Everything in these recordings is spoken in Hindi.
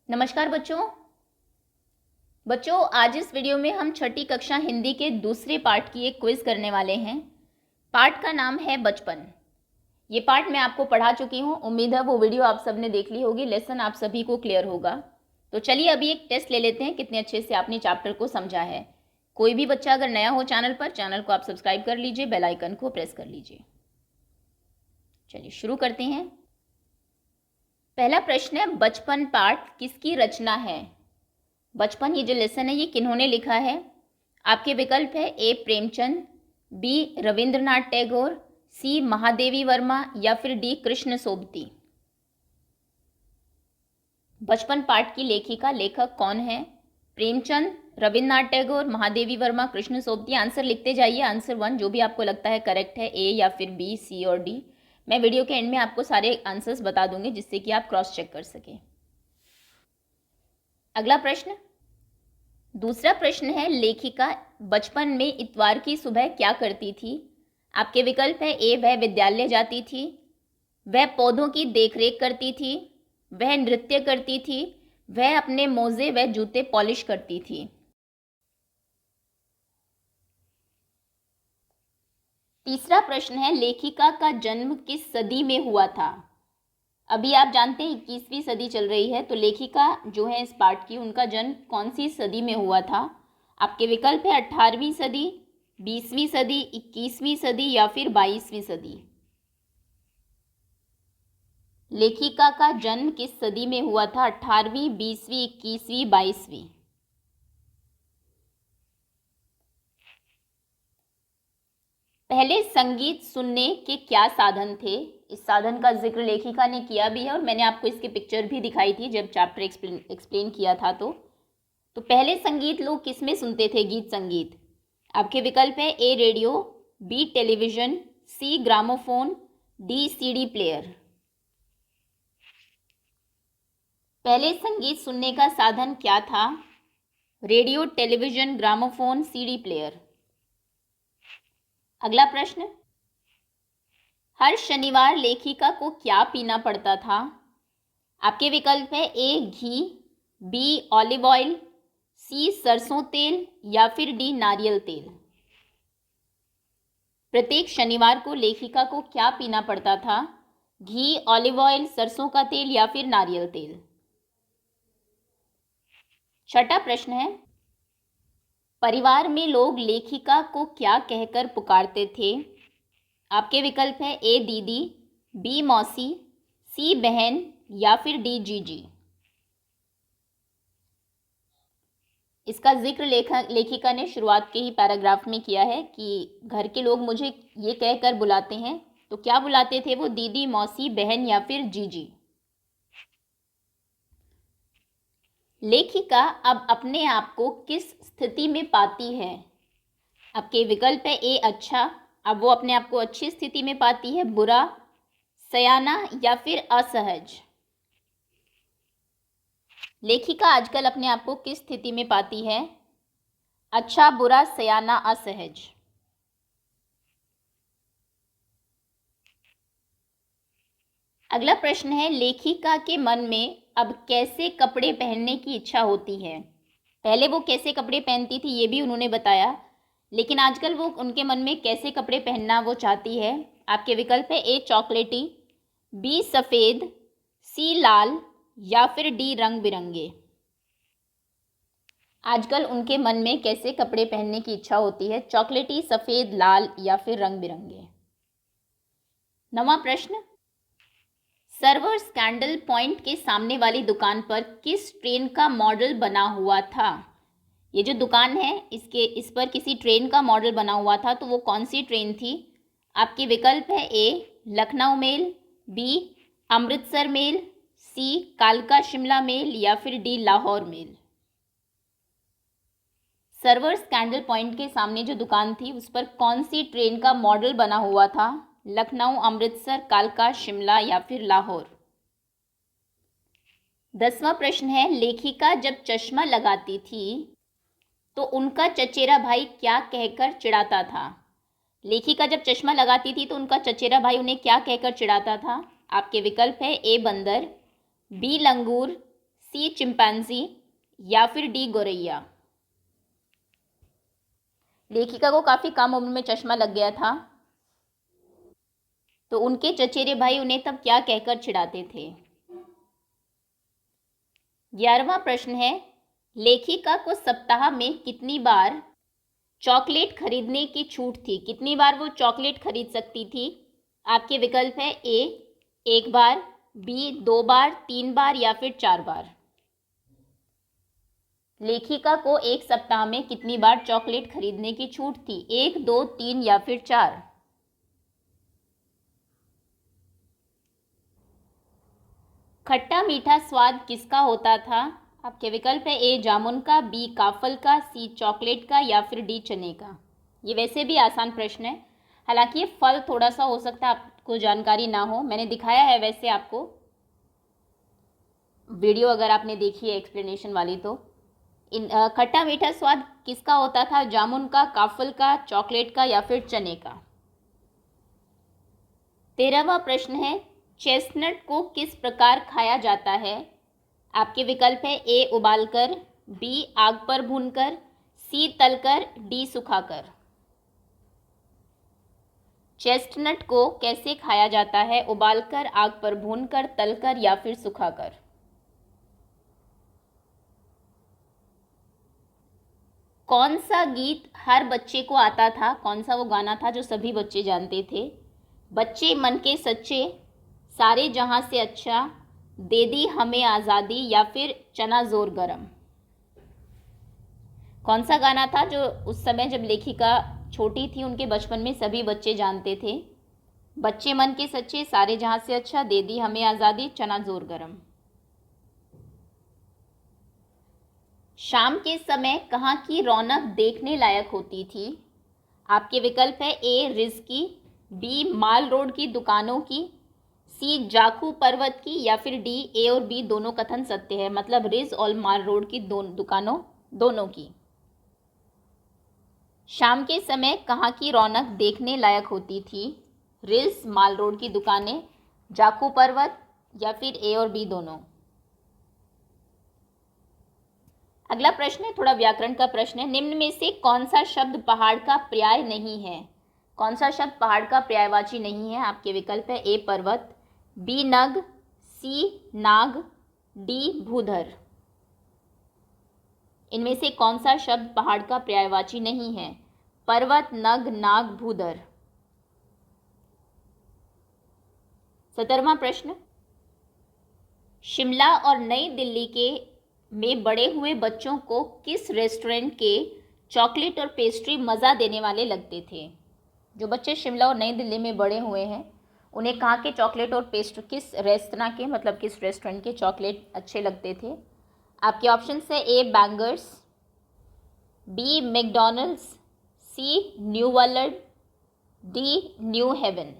नमस्कार बच्चों आज इस वीडियो में हम छठी कक्षा हिंदी के दूसरे पार्ट की एक क्विज करने वाले हैं। पार्ट का नाम है बचपन। ये पार्ट मैं आपको पढ़ा चुकी हूँ। उम्मीद है वो वीडियो आप सबने देख ली होगी, लेसन आप सभी को क्लियर होगा। तो चलिए अभी एक टेस्ट ले लेते हैं कितने अच्छे से आपने चैप्टर को समझा है। कोई भी बच्चा अगर नया हो चैनल पर, चैनल को आप सब्सक्राइब कर लीजिए, बेल आइकन को प्रेस कर लीजिए। चलिए शुरू करते हैं। पहला प्रश्न है, बचपन पाठ किसकी रचना है? बचपन ये जो लेसन है ये किन्होंने लिखा है? आपके विकल्प है ए प्रेमचंद, बी रविंद्रनाथ टैगोर, सी महादेवी वर्मा या फिर डी कृष्ण सोबती। बचपन पाठ की लेखिका लेखक कौन है? प्रेमचंद, रविंद्रनाथ टैगोर, महादेवी वर्मा, कृष्ण सोबती। आंसर लिखते जाइए, आंसर 1 जो भी आपको लगता है करेक्ट है, ए या फिर बी, सी और डी। मैं वीडियो के एंड में आपको सारे आंसर्स बता दूंगी जिससे कि आप क्रॉस चेक कर सकें। अगला प्रश्न, दूसरा प्रश्न है, लेखिका बचपन में इतवार की सुबह क्या करती थी? आपके विकल्प है ए वह विद्यालय जाती थी, वह पौधों की देखरेख करती थी, वह नृत्य करती थी, वह अपने मोजे व जूते पॉलिश करती थी। तीसरा प्रश्न है, लेखिका का जन्म किस सदी में हुआ था? अभी आप जानते हैं 21वीं सदी चल रही है, तो लेखिका जो है इस पाठ की, उनका जन्म कौन सी सदी में हुआ था? आपके विकल्प है 18वीं सदी, 20वीं सदी, 21वीं सदी या फिर 22वीं सदी। लेखिका का जन्म किस सदी में हुआ था? 18वीं, 20वीं, 21वीं, 22वीं। पहले संगीत सुनने के क्या साधन थे? इस साधन का जिक्र लेखिका ने किया भी है और मैंने आपको इसकी पिक्चर भी दिखाई थी जब चैप्टर एक्सप्लेन किया था। तो पहले संगीत लोग किस में सुनते थे? गीत संगीत। आपके विकल्प है ए रेडियो, बी टेलीविजन, सी ग्रामोफोन, डी सीडी प्लेयर। पहले संगीत सुनने का साधन क्या था? Radio, television, gramophone, CD player. अगला प्रश्न, हर शनिवार लेखिका को क्या पीना पड़ता था? आपके विकल्प है ए घी, बी ऑलिव ऑयल, सी सरसों तेल या फिर डी नारियल तेल। प्रत्येक शनिवार को लेखिका को क्या पीना पड़ता था? घी, ऑलिव ऑयल, सरसों का तेल या फिर नारियल तेल। छठा प्रश्न है, परिवार में लोग लेखिका को क्या कहकर पुकारते थे? आपके विकल्प है ए दीदी, बी मौसी, सी बहन या फिर डी जीजी। इसका जिक्र लेखिका ने शुरुआत के ही पैराग्राफ में किया है कि घर के लोग मुझे ये कहकर बुलाते हैं। तो क्या बुलाते थे वो? दीदी, मौसी, बहन या फिर जीजी। लेखिका अब अपने आप को किस स्थिति में पाती है? आपके विकल्प है ए अच्छा, अब वो अपने आप को अच्छी स्थिति में पाती है, बुरा, सयाना या फिर असहज। लेखिका आजकल अपने आप को किस स्थिति में पाती है? अच्छा, बुरा, सयाना, असहज। अगला प्रश्न है, लेखिका के मन में अब कैसे कपड़े पहनने की इच्छा होती है? पहले वो कैसे कपड़े पहनती थी ये भी उन्होंने बताया, लेकिन आजकल वो उनके मन में कैसे कपड़े पहनना वो चाहती है। आपके विकल्प है ए चॉकलेटी, बी सफ़ेद, सी लाल या फिर डी रंग बिरंगे। आजकल उनके मन में कैसे कपड़े पहनने की इच्छा होती है? चॉकलेटी, सफ़ेद, लाल या फिर रंग बिरंगे। 9वां प्रश्न, सर्वर स्कैंडल पॉइंट के सामने वाली दुकान पर किस ट्रेन का मॉडल बना हुआ था? ये जो दुकान है इस पर किसी ट्रेन का मॉडल बना हुआ था, तो वो कौन सी ट्रेन थी? आपके विकल्प है A Lucknow mail, B Amritsar mail, C कालका शिमला मेल या फिर डी लाहौर मेल। सर्वर स्कैंडल पॉइंट के सामने जो दुकान थी उस पर कौन सी ट्रेन का मॉडल बना हुआ था? लखनऊ, अमृतसर, कालका, शिमला या फिर लाहौर। 10वां प्रश्न है, लेखिका जब चश्मा लगाती थी तो उनका चचेरा भाई क्या कहकर चिढ़ाता था? लेखिका जब चश्मा लगाती थी तो उनका चचेरा भाई उन्हें क्या कहकर चिढ़ाता था? आपके विकल्प है ए बंदर, बी लंगूर, सी चिंपैंजी या फिर डी गोरैया। लेखिका को काफ़ी कम उम्र में चश्मा लग गया था, तो उनके चचेरे भाई उन्हें तब क्या कहकर चिढ़ाते थे। 11वां प्रश्न है, लेखिका को सप्ताह में कितनी बार चॉकलेट खरीदने की छूट थी? कितनी बार वो चॉकलेट खरीद सकती थी? आपके विकल्प है ए 1 बार, बी 2 बार, 3 बार या फिर 4 बार। लेखिका को एक सप्ताह में कितनी बार चॉकलेट खरीदने की छूट थी? 1, 2, 3 या फिर 4। खट्टा मीठा स्वाद किसका होता था? आपके विकल्प है ए जामुन का, बी काफल का, सी चॉकलेट का या फिर डी चने का। ये वैसे भी आसान प्रश्न है, हालांकि ये फल थोड़ा सा हो सकता है आपको जानकारी ना हो। मैंने दिखाया है वैसे आपको वीडियो, अगर आपने देखी है एक्सप्लेनेशन वाली तो। खट्टा मीठा स्वाद किसका होता था? जामुन का, काफल का, चॉकलेट का या फिर चने का। 13वां प्रश्न है, चेस्टनट को किस प्रकार खाया जाता है? आपके विकल्प है ए उबालकर, बी आग पर भूनकर, सी तलकर, डी सुखाकर। चेस्टनट को कैसे खाया जाता है? उबालकर, आग पर भूनकर, तलकर या फिर सुखाकर। कौन सा गीत हर बच्चे को आता था? कौन सा वो गाना था जो सभी बच्चे जानते थे? बच्चे मन के सच्चे, सारे जहां से अच्छा, दे दी हमें आज़ादी या फिर चना जोर गरम। कौन सा गाना था जो उस समय जब लेखिका छोटी थी उनके बचपन में सभी बच्चे जानते थे? बच्चे मन के सच्चे, सारे जहां से अच्छा, दे दी हमें आज़ादी, चना जोर गरम। शाम के समय कहाँ की रौनक देखने लायक होती थी? आपके विकल्प है ए रिज की, बी माल रोड की दुकानों की, सी जाखू पर्वत की या फिर डी ए और बी दोनों कथन सत्य है, मतलब रिज और माल रोड की दुकानों दोनों की। शाम के समय कहाँ की रौनक देखने लायक होती थी? रिज, माल रोड की दुकानें, जाखू पर्वत या फिर ए और बी दोनों। अगला प्रश्न है थोड़ा व्याकरण का प्रश्न है, निम्न में से कौन सा शब्द पहाड़ का पर्याय नहीं है? कौन सा शब्द पहाड़ का पर्यायवाची नहीं है? आपके विकल्प है ए पर्वत, बी नग, सी नाग, डी भूधर। इनमें से कौन सा शब्द पहाड़ का पर्यायवाची नहीं है? पर्वत, नग, नाग, भूधर। 17वां प्रश्न, शिमला और नई दिल्ली के में बड़े हुए बच्चों को किस रेस्टोरेंट के चॉकलेट और पेस्ट्री मज़ा देने वाले लगते थे? जो बच्चे शिमला और नई दिल्ली में बड़े हुए हैं उन्हें कहाँ के चॉकलेट और पेस्ट्री, किस रेस्तरां के, मतलब किस रेस्टोरेंट के चॉकलेट अच्छे लगते थे? आपके ऑप्शन है A Bangers, B McDonald's, C New World, D New Heaven.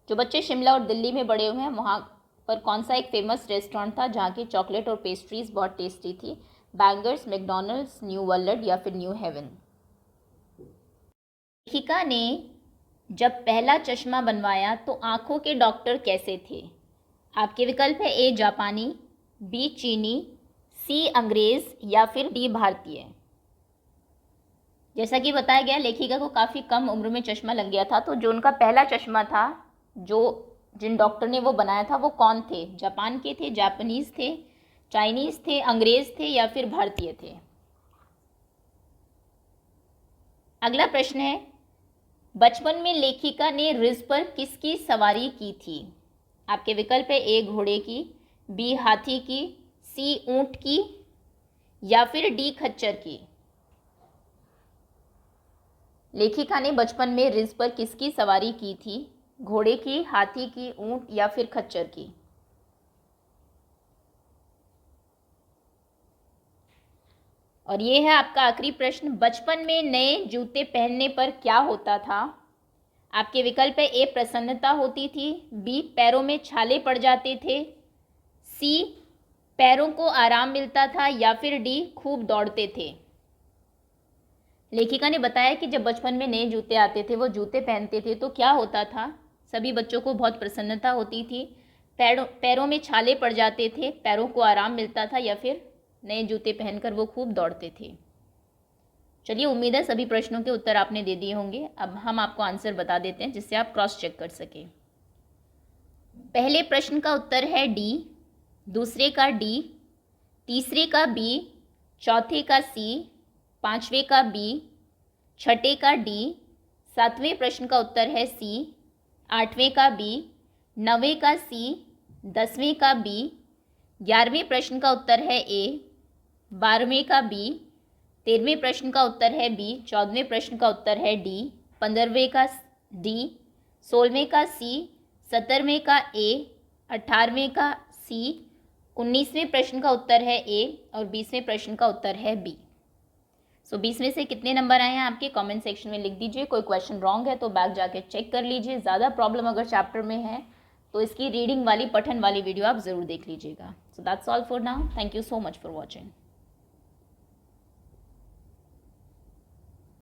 जो बच्चे शिमला और दिल्ली में बड़े हुए हैं वहाँ पर कौन सा एक फेमस रेस्टोरेंट था जहाँ की चॉकलेट और पेस्ट्रीज बहुत टेस्टी थी? बैंगर्स, मैकडॉनल्ड्स, न्यू वर्ल्ड या फिर न्यू हेवन। लेखिका ने जब पहला चश्मा बनवाया तो आंखों के डॉक्टर कैसे थे? आपके विकल्प है ए जापानी, बी चीनी, सी अंग्रेज या फिर डी भारतीय। जैसा कि बताया गया लेखिका को काफ़ी कम उम्र में चश्मा लग गया था, तो जो उनका पहला चश्मा था जो जिन डॉक्टर ने वो बनाया था वो कौन थे? जापान के थे, जापानीज़ थे, चाइनीज़ थे, अंग्रेज़ थे या फिर भारतीय थे। अगला प्रश्न है, बचपन में लेखिका ने रिज पर किसकी सवारी की थी? आपके विकल्प है ए घोड़े की, बी हाथी की, सी ऊंट की या फिर डी खच्चर की। लेखिका ने बचपन में रिज पर किसकी सवारी की थी? घोड़े की, हाथी की, ऊंट या फिर खच्चर की। और ये है आपका आखिरी प्रश्न, बचपन में नए जूते पहनने पर क्या होता था? आपके विकल्प है ए प्रसन्नता होती थी, बी पैरों में छाले पड़ जाते थे, सी पैरों को आराम मिलता था या फिर डी खूब दौड़ते थे। लेखिका ने बताया कि जब बचपन में नए जूते आते थे, वो जूते पहनते थे तो क्या होता था? सभी बच्चों को बहुत प्रसन्नता होती थी, पैरों में छाले पड़ जाते थे, पैरों को आराम मिलता था, या फिर नए जूते पहनकर वो खूब दौड़ते थे। चलिए, उम्मीद है सभी प्रश्नों के उत्तर आपने दे दिए होंगे। अब हम आपको आंसर बता देते हैं जिससे आप क्रॉस चेक कर सकें। पहले प्रश्न का उत्तर है डी, दूसरे का डी, तीसरे का बी, चौथे का सी, पांचवें का बी, छठे का डी, सातवें प्रश्न का उत्तर है सी, आठवें का बी, नवें का सी, 10वें का बी, 11वें प्रश्न का उत्तर है ए, 12वें का बी, 13वें प्रश्न का उत्तर है बी, 14वें प्रश्न का उत्तर है डी, 15वें का डी, 16वें का सी, 17वें का ए, 18वें का सी, 19वें प्रश्न का उत्तर है ए और 20वें प्रश्न का उत्तर है बी। सो 20 में से कितने नंबर आए हैं आपके कमेंट सेक्शन में लिख दीजिए। कोई क्वेश्चन रॉन्ग है तो बैक जाके चेक कर लीजिए। ज़्यादा प्रॉब्लम अगर चैप्टर में है तो इसकी रीडिंग वाली, पठन वाली वीडियो आप ज़रूर देख लीजिएगा। So that's all for now. Thank you so much for watching.